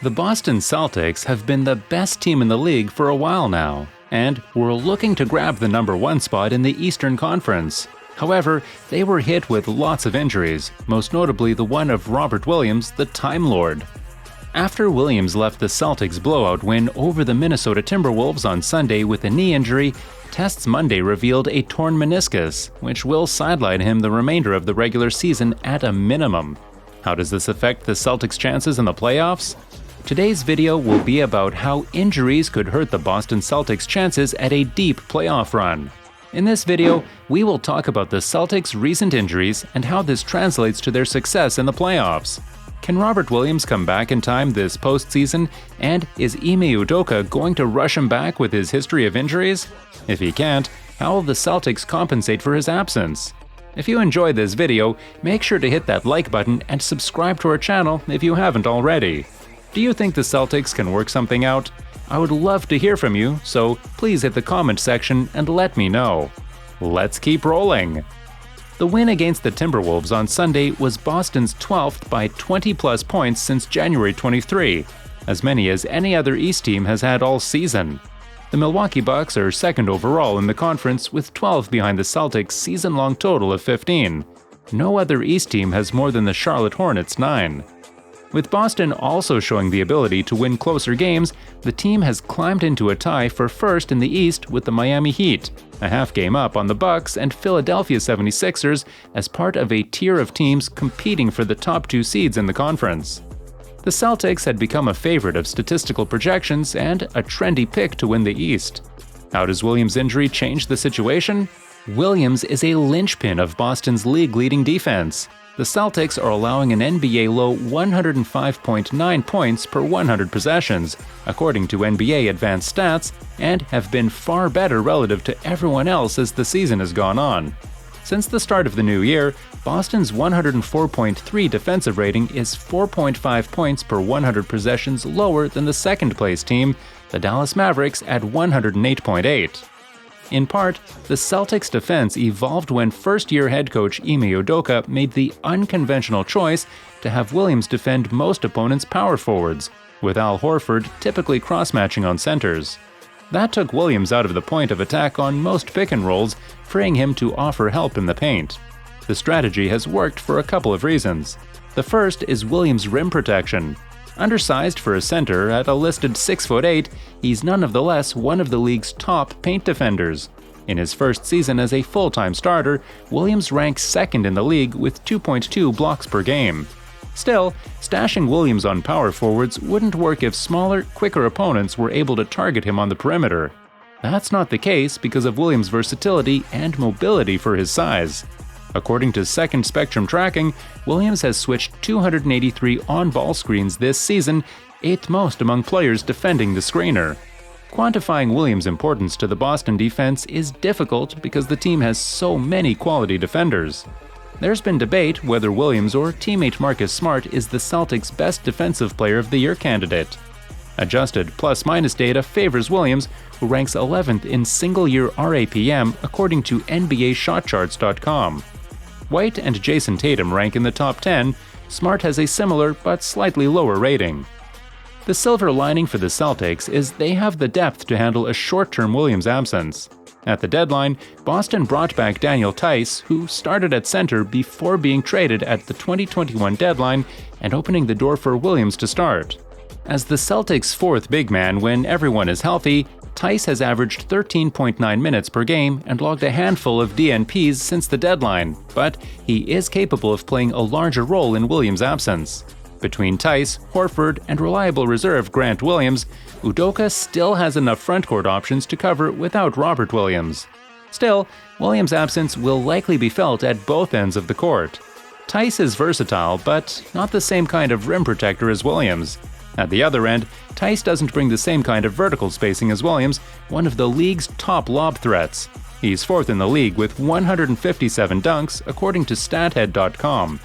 The Boston Celtics have been the best team in the league for a while now, and were looking to grab the number 1 spot in the Eastern Conference. However, they were hit with lots of injuries, most notably the one of Robert Williams, the Timelord. After Williams left the Celtics' blowout win over the Minnesota Timberwolves on Sunday with a knee injury, tests Monday revealed a torn meniscus, which will sideline him the remainder of the regular season at a minimum. How does this affect the Celtics' chances in the playoffs? Today's video will be about how injuries could hurt the Boston Celtics' chances at a deep playoff run. In this video, we will talk about the Celtics' recent injuries and how this translates to their success in the playoffs. Can Robert Williams come back in time this postseason, and is Ime Udoka going to rush him back with his history of injuries? If he can't, how will the Celtics compensate for his absence? If you enjoyed this video, make sure to hit that like button and subscribe to our channel if you haven't already. Do you think the Celtics can work something out? I would love to hear from you, so please hit the comment section and let me know. Let's keep rolling! The win against the Timberwolves on Sunday was Boston's 12th by 20-plus points since January 23, as many as any other East team has had all season. The Milwaukee Bucks are second overall in the conference with 12 behind the Celtics' season-long total of 15. No other East team has more than the Charlotte Hornets' 9. With Boston also showing the ability to win closer games, the team has climbed into a tie for first in the East with the Miami Heat, a half game up on the Bucks and Philadelphia 76ers as part of a tier of teams competing for the top 2 seeds in the conference. The Celtics had become a favorite of statistical projections and a trendy pick to win the East. How does Williams' injury change the situation? Williams is a linchpin of Boston's league-leading defense. The Celtics are allowing an NBA-low 105.9 points per 100 possessions, according to NBA advanced stats, and have been far better relative to everyone else as the season has gone on. Since the start of the new year, Boston's 104.3 defensive rating is 4.5 points per 100 possessions lower than the second-place team, the Dallas Mavericks, at 108.8. In part, the Celtics' defense evolved when first-year head coach Ime Udoka made the unconventional choice to have Williams defend most opponents' power forwards, with Al Horford typically cross-matching on centers. That took Williams out of the point of attack on most pick-and-rolls, freeing him to offer help in the paint. The strategy has worked for a couple of reasons. The first is Williams' rim protection. Undersized for a center at a listed 6'8", he's nonetheless one of the league's top paint defenders. In his first season as a full-time starter, Williams ranks second in the league with 2.2 blocks per game. Still, stashing Williams on power forwards wouldn't work if smaller, quicker opponents were able to target him on the perimeter. That's not the case because of Williams' versatility and mobility for his size. According to Second Spectrum tracking, Williams has switched 283 on-ball screens this season, 8th most among players defending the screener. Quantifying Williams' importance to the Boston defense is difficult because the team has so many quality defenders. There's been debate whether Williams or teammate Marcus Smart is the Celtics' best defensive player of the year candidate. Adjusted plus-minus data favors Williams, who ranks 11th in single-year RAPM according to NBAShotCharts.com. White and Jason Tatum rank in the top 10, Smart has a similar but slightly lower rating. The silver lining for the Celtics is they have the depth to handle a short-term Williams absence. At the deadline, Boston brought back Daniel Theis, who started at center before being traded at the 2021 deadline and opening the door for Williams to start. As the Celtics' fourth big man when everyone is healthy, Theis has averaged 13.9 minutes per game and logged a handful of DNPs since the deadline, but he is capable of playing a larger role in Williams' absence. Between Theis, Horford, and reliable reserve Grant Williams, Udoka still has enough frontcourt options to cover without Robert Williams. Still, Williams' absence will likely be felt at both ends of the court. Theis is versatile, but not the same kind of rim protector as Williams. At the other end, Theis doesn't bring the same kind of vertical spacing as Williams, one of the league's top lob threats. He's fourth in the league with 157 dunks, according to StatHead.com.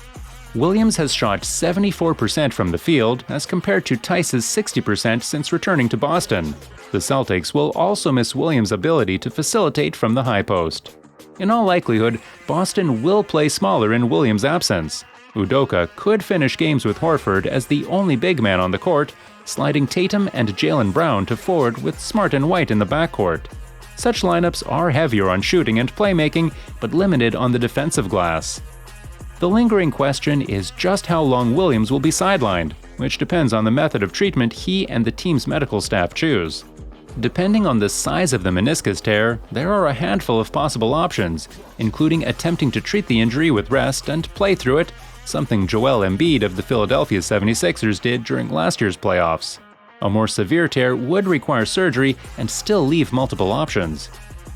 Williams has shot 74% from the field, as compared to Theis's 60% since returning to Boston. The Celtics will also miss Williams' ability to facilitate from the high post. In all likelihood, Boston will play smaller in Williams' absence. Udoka could finish games with Horford as the only big man on the court, sliding Tatum and Jaylen Brown to forward with Smart and White in the backcourt. Such lineups are heavier on shooting and playmaking, but limited on the defensive glass. The lingering question is just how long Williams will be sidelined, which depends on the method of treatment he and the team's medical staff choose. Depending on the size of the meniscus tear, there are a handful of possible options, including attempting to treat the injury with rest and play through it, something Joel Embiid of the Philadelphia 76ers did during last year's playoffs. A more severe tear would require surgery and still leave multiple options.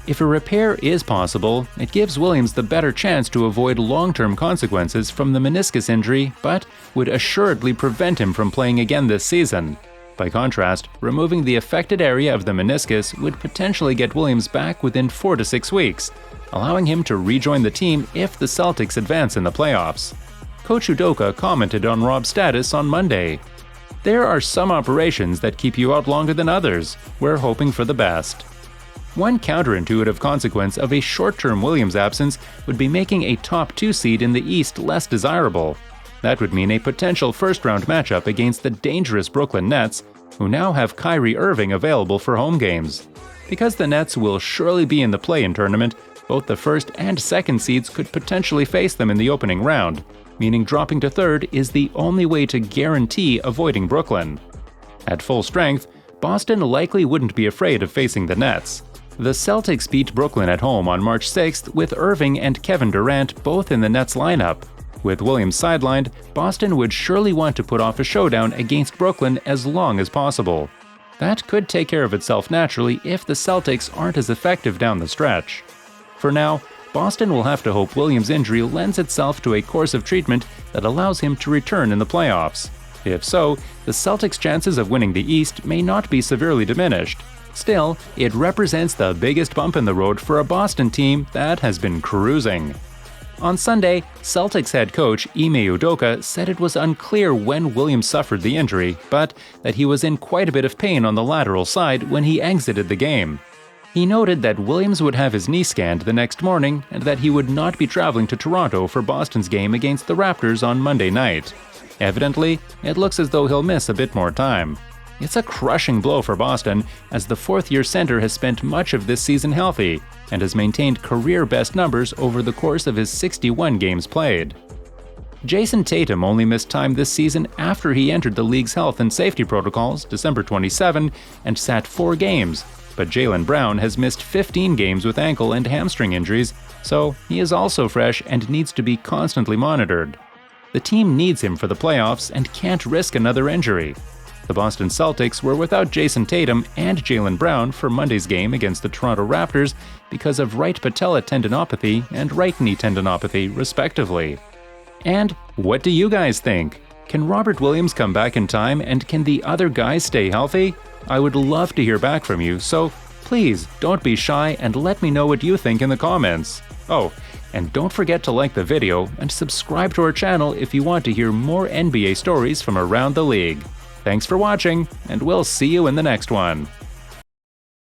If a repair is possible, it gives Williams the better chance to avoid long-term consequences from the meniscus injury, but would assuredly prevent him from playing again this season. By contrast, removing the affected area of the meniscus would potentially get Williams back within 4 to 6 weeks, allowing him to rejoin the team if the Celtics advance in the playoffs. Coach Udoka commented on Rob's status on Monday. "There are some operations that keep you out longer than others. We're hoping for the best." One counterintuitive consequence of a short-term Williams absence would be making a top 2 seed in the East less desirable. That would mean a potential first-round matchup against the dangerous Brooklyn Nets, who now have Kyrie Irving available for home games. Because the Nets will surely be in the play-in tournament, both the first and second seeds could potentially face them in the opening round, meaning dropping to third is the only way to guarantee avoiding Brooklyn. At full strength, Boston likely wouldn't be afraid of facing the Nets. The Celtics beat Brooklyn at home on March 6th with Irving and Kevin Durant both in the Nets lineup. With Williams sidelined, Boston would surely want to put off a showdown against Brooklyn as long as possible. That could take care of itself naturally if the Celtics aren't as effective down the stretch. For now, Boston will have to hope Williams' injury lends itself to a course of treatment that allows him to return in the playoffs. If so, the Celtics' chances of winning the East may not be severely diminished. Still, it represents the biggest bump in the road for a Boston team that has been cruising. On Sunday, Celtics head coach Ime Udoka said it was unclear when Williams suffered the injury, but that he was in quite a bit of pain on the lateral side when he exited the game. He noted that Williams would have his knee scanned the next morning and that he would not be traveling to Toronto for Boston's game against the Raptors on Monday night. Evidently, it looks as though he'll miss a bit more time. It's a crushing blow for Boston, as the fourth-year center has spent much of this season healthy and has maintained career-best numbers over the course of his 61 games played. Jason Tatum only missed time this season after he entered the league's health and safety protocols December 27 and sat 4 games, but Jaylen Brown has missed 15 games with ankle and hamstring injuries, so he is also fresh and needs to be constantly monitored. The team needs him for the playoffs and can't risk another injury. The Boston Celtics were without Jason Tatum and Jaylen Brown for Monday's game against the Toronto Raptors because of right patella tendinopathy and right knee tendinopathy, respectively. And what do you guys think? Can Robert Williams come back in time, and can the other guys stay healthy? I would love to hear back from you, so please don't be shy and let me know what you think in the comments. Oh, and don't forget to like the video and subscribe to our channel if you want to hear more NBA stories from around the league. Thanks for watching, and we'll see you in the next one.